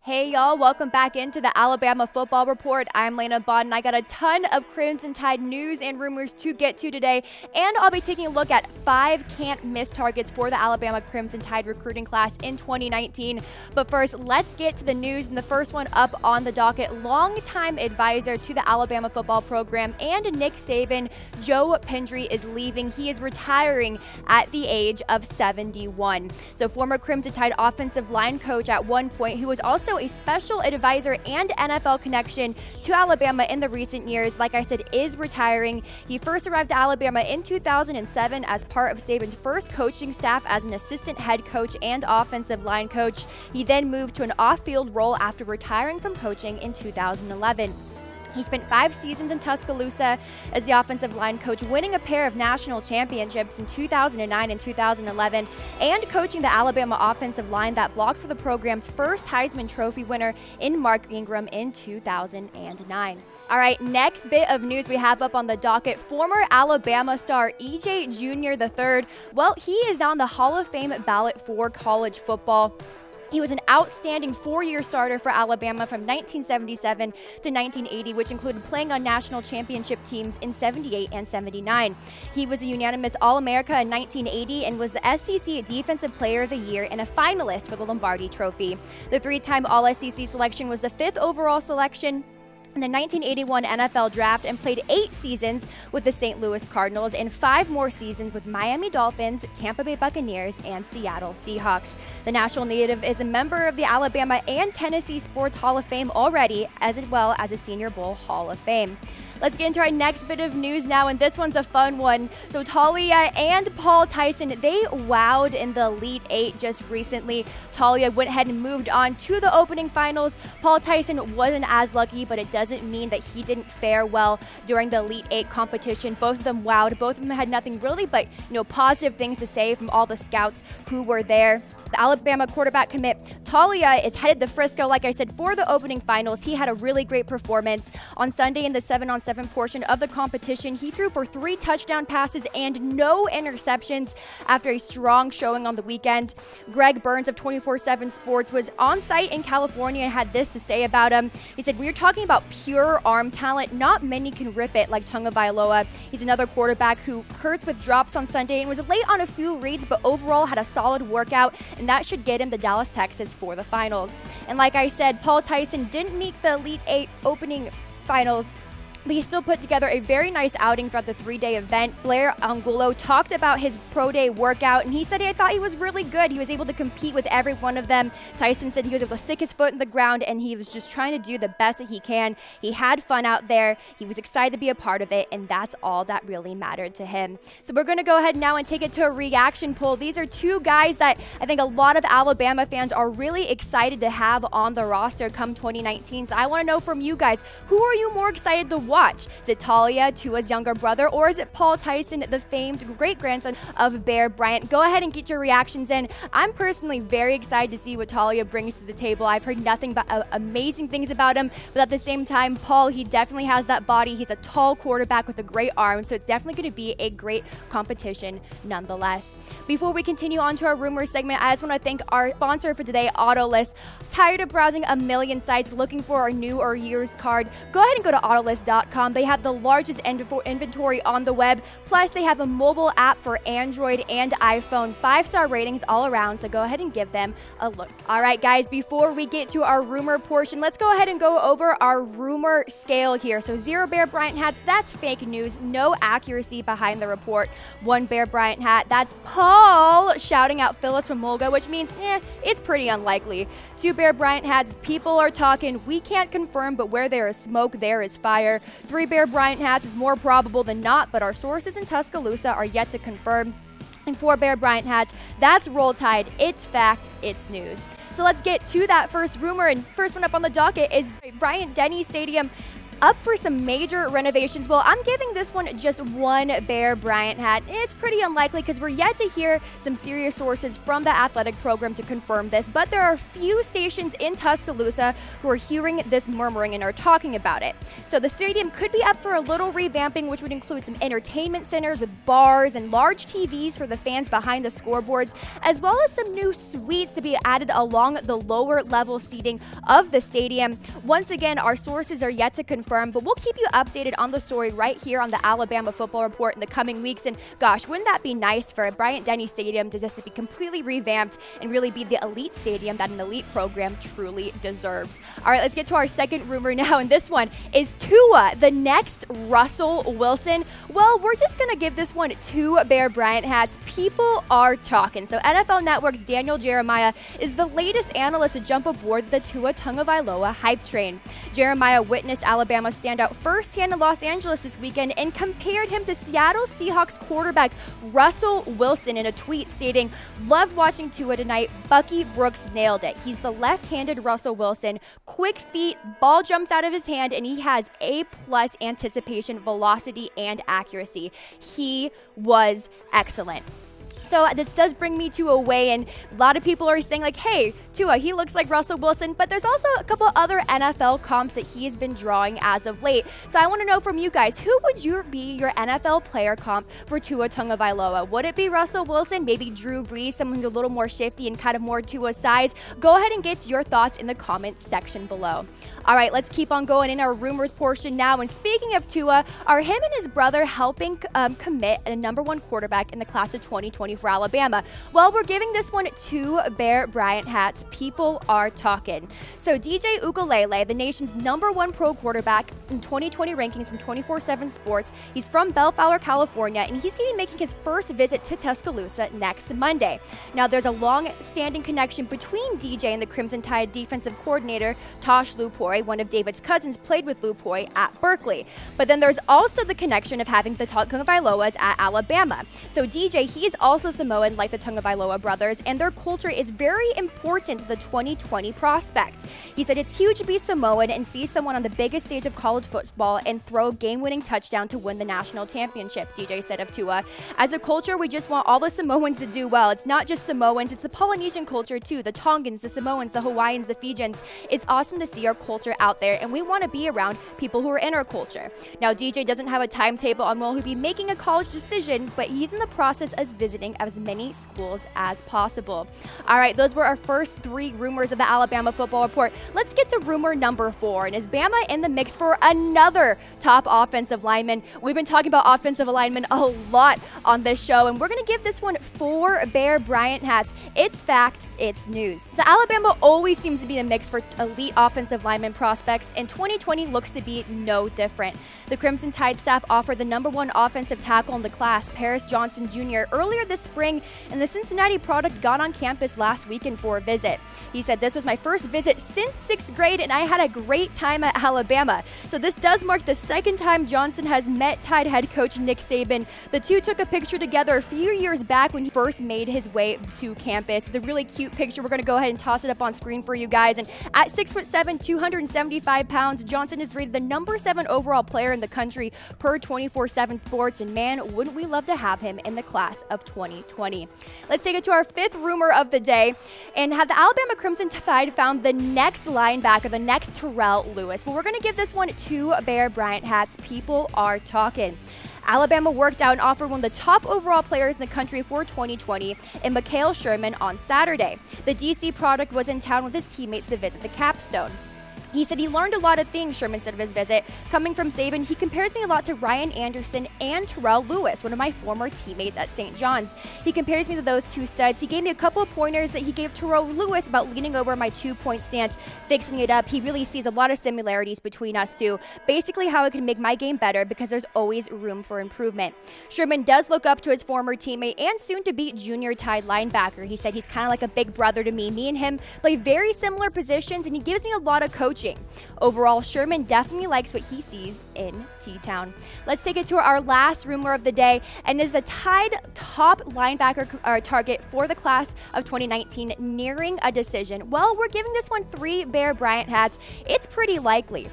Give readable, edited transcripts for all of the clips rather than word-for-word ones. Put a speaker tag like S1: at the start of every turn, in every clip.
S1: Hey y'all, welcome back into the Alabama Football Report. I'm Lena Bond and I got a ton of Crimson Tide news and rumors to get to today. And I'll be taking a look at 5 can't miss targets for the Alabama Crimson Tide recruiting class in 2019. But first, let's get to the news. And the first one up on the docket, longtime advisor to the Alabama football program and Nick Saban, Joe Pendry is leaving. He is retiring at the age of 71. So former Crimson Tide offensive line coach at one point, who was also a special advisor and NFL connection to Alabama in the recent years, like I said, is retiring. He first arrived to Alabama in 2007 as part of Saban's first coaching staff as an assistant head coach and offensive line coach. He then moved to an off-field role after retiring from coaching in 2011. He spent 5 seasons in Tuscaloosa as the offensive line coach, winning a pair of national championships in 2009 and 2011, and coaching the Alabama offensive line that blocked for the program's first Heisman Trophy winner in Mark Ingram in 2009. All right, next bit of news we have up on the docket, former Alabama star EJ Jr. III. Well, he is now on the Hall of Fame ballot for college football. He was an outstanding 4-year starter for Alabama from 1977 to 1980, which included playing on national championship teams in 78 and 79. He was a unanimous All-America in 1980 and was the SEC Defensive Player of the Year and a finalist for the Lombardi Trophy. The 3-time All-SEC selection was the 5th overall selection in the 1981 NFL Draft and played 8 seasons with the St. Louis Cardinals and 5 more seasons with Miami Dolphins, Tampa Bay Buccaneers, and Seattle Seahawks. The national native is a member of the Alabama and Tennessee Sports Hall of Fame already, as well as a Senior Bowl Hall of Fame. Let's get into our next bit of news now, and this one's a fun one. So Taulia and Paul Tyson, they wowed in the Elite 8 just recently. Taulia went ahead and moved on to the opening finals. Paul Tyson wasn't as lucky, but it doesn't mean that he didn't fare well during the Elite 8 competition. Both of them wowed. Both of them had nothing really but, positive things to say from all the scouts who were there. The Alabama quarterback commit Taulia is headed to Frisco, like I said, for the opening finals. He had a really great performance. On Sunday in the 7-on-7 portion of the competition, he threw for 3 touchdown passes and no interceptions after a strong showing on the weekend. Greg Burns of 24/7 Sports was on site in California and had this to say about him. He said, "We are talking about pure arm talent. Not many can rip it like Tagovailoa. He's another quarterback who hurts with drops on Sunday and was late on a few reads, but overall had a solid workout, and that should get him to Dallas, Texas for the finals." And like I said, Paul Tyson didn't meet the Elite 8 opening finals, but he still put together a very nice outing throughout the 3-day event. Blair Angulo talked about his pro day workout, and he said, "I thought he was really good. He was able to compete with every one of them." Tyson said he was able to stick his foot in the ground, and he was just trying to do the best that he can. He had fun out there. He was excited to be a part of it, and that's all that really mattered to him. So we're going to go ahead now and take it to a reaction poll. These are 2 guys that I think a lot of Alabama fans are really excited to have on the roster come 2019. So I want to know from you guys, who are you more excited to watch? Is it Taulia, Tua's younger brother, or is it Paul Tyson, the famed great-grandson of Bear Bryant? Go ahead and get your reactions in. I'm personally very excited to see what Taulia brings to the table. I've heard nothing but amazing things about him, but at the same time, Paul, he definitely has that body. He's a tall quarterback with a great arm, so it's definitely going to be a great competition nonetheless. Before we continue on to our rumors segment, I just want to thank our sponsor for today, Autolist. Tired of browsing a million sites looking for our new or used card? Go ahead and go to Autolist.com. They have the largest inventory on the web. Plus, they have a mobile app for Android and iPhone. 5-star ratings all around, so go ahead and give them a look. All right, guys, before we get to our rumor portion, let's go ahead and go over our rumor scale here. So 0 Bear Bryant hats, that's fake news. No accuracy behind the report. 1 Bear Bryant hat, that's Paul shouting out Phyllis from Mulga, which means, it's pretty unlikely. 2 Bear Bryant hats, people are talking. We can't confirm, but where there is smoke, there is fire. 3 Bear Bryant hats is more probable than not, but our sources in Tuscaloosa are yet to confirm. And 4 Bear Bryant hats, that's Roll Tide. It's fact, it's news. So let's get to that first rumor, and first one up on the docket is Bryant-Denny Stadium. up for some major renovations. Well, I'm giving this one just one Bear Bryant hat. It's pretty unlikely because we're yet to hear some serious sources from the athletic program to confirm this, but there are a few stations in Tuscaloosa who are hearing this murmuring and are talking about it. So the stadium could be up for a little revamping, which would include some entertainment centers with bars and large TVs for the fans behind the scoreboards, as well as some new suites to be added along the lower level seating of the stadium. Once again, our sources are yet to confirm, but we'll keep you updated on the story right here on the Alabama Football Report in the coming weeks. And gosh, wouldn't that be nice for Bryant-Denny Stadium to just be completely revamped and really be the elite stadium that an elite program truly deserves. All right, let's get to our second rumor now, and this one is Tua, the next Russell Wilson. Well, we're just going to give this one two Bear Bryant hats. People are talking. So NFL Network's Daniel Jeremiah is the latest analyst to jump aboard the Tua Tagovailoa hype train. Jeremiah witnessed Alabama stand out firsthand in Los Angeles this weekend and compared him to Seattle Seahawks quarterback Russell Wilson in a tweet stating, "Loved watching Tua tonight. Bucky Brooks nailed it. He's the left-handed Russell Wilson. Quick feet, ball jumps out of his hand, and he has A+ anticipation, velocity, and accuracy. He was excellent." So this does bring me to a weigh, and a lot of people are saying like, hey, Tua, he looks like Russell Wilson, but there's also a couple other NFL comps that he has been drawing as of late. So I want to know from you guys, who would be your NFL player comp for Tua Tagovailoa? Would it be Russell Wilson? Maybe Drew Brees, someone who's a little more shifty and kind of more Tua's size? Go ahead and get your thoughts in the comments section below. All right, let's keep on going in our rumors portion now. And speaking of Tua, are him and his brother helping commit a #1 quarterback in the class of 2020 for Alabama? Well, we're giving this one two Bear Bryant hats. People are talking. So DJ Uiagalelei, the nation's #1 pro quarterback in 2020 rankings from 24/7 Sports, he's from Bellflower, California, and he's going to be making his first visit to Tuscaloosa next Monday. Now, there's a long-standing connection between DJ and the Crimson Tide defensive coordinator, Tosh Lupoi. One of David's cousins played with Lupoi at Berkeley. But then there's also the connection of having the Tagovailoas at Alabama. So DJ, he's also Samoan like the Tagovailoa brothers, and their culture is very important to the 2020 prospect. He said it's huge to be Samoan and see someone on the biggest stage of college football and throw a game-winning touchdown to win the national championship, DJ said of Tua. As a culture, we just want all the Samoans to do well. It's not just Samoans, it's the Polynesian culture too, the Tongans, the Samoans, the Hawaiians, the Fijians. It's awesome to see our culture out there, and we want to be around people who are in our culture. Now, DJ doesn't have a timetable on when he'll be making a college decision, but he's in the process of visiting as many schools as possible. All right, those were our first three rumors of the Alabama Football Report. Let's get to rumor number 4, and is Bama in the mix for another top offensive lineman? We've been talking about offensive linemen a lot on this show, and we're going to give this one 4 Bear Bryant hats. It's fact, it's news. So Alabama always seems to be in the mix for elite offensive lineman prospects, and 2020 looks to be no different. The Crimson Tide staff offered the #1 offensive tackle in the class, Paris Johnson Jr., earlier this spring, and the Cincinnati product got on campus last weekend for a visit. He said, "This was my first visit since 6th grade, and I had a great time at Alabama." So this does mark the second time Johnson has met Tide head coach Nick Saban. The two took a picture together a few years back when he first made his way to campus. It's a really cute picture. We're going to go ahead and toss it up on screen for you guys. And at 6'7", 275 pounds, Johnson is rated the #7 overall player in the country per 24/7 Sports, and man, wouldn't we love to have him in the class of 2020. Let's take it to our 5th rumor of the day, and have the Alabama Crimson Tide found the next linebacker, the next Terrell Lewis? Well, we're going to give this one 2 Bear Bryant hats. People are talking. Alabama worked out and offered one of the top overall players in the country for 2020 in Mikael Sherman on Saturday. The DC product was in town with his teammates to visit the capstone. He said he learned a lot of things, Sherman said of his visit. Coming from Saban, he compares me a lot to Ryan Anderson and Terrell Lewis, one of my former teammates at St. John's. He compares me to those two studs. He gave me a couple of pointers that he gave Terrell Lewis about leaning over my 2-point stance, fixing it up. He really sees a lot of similarities between us two. Basically how I can make my game better because there's always room for improvement. Sherman does look up to his former teammate and soon-to-be junior Tide linebacker. He said he's kind of like a big brother to me. Me and him play very similar positions, and he gives me a lot of coaching. Overall, Sherman definitely likes what he sees in T-Town. Let's take it to our last rumor of the day, and is a Tide top linebacker target for the class of 2019 nearing a decision? Well, we're giving this one 3 Bear Bryant hats. It's pretty likely.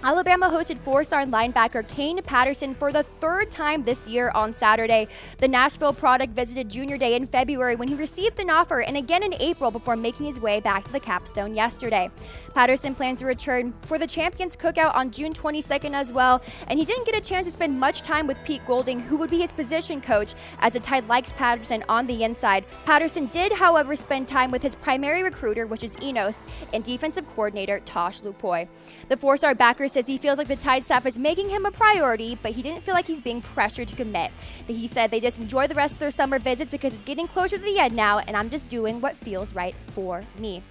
S1: Alabama hosted four-star linebacker Kane Patterson for the third time this year on Saturday. The Nashville product visited Junior Day in February when he received an offer, and again in April before making his way back to the Capstone yesterday. Patterson plans to return for the Champions Cookout on June 22nd as well, and he didn't get a chance to spend much time with Pete Golding, who would be his position coach, as the Tide likes Patterson on the inside. Patterson did, however, spend time with his primary recruiter, which is Enos, and defensive coordinator Tosh Lupoy. The four-star backer says he feels like the Tide staff is making him a priority, but he didn't feel like he's being pressured to commit. He said they just enjoy the rest of their summer visits because it's getting closer to the end now, and I'm just doing what feels right for me.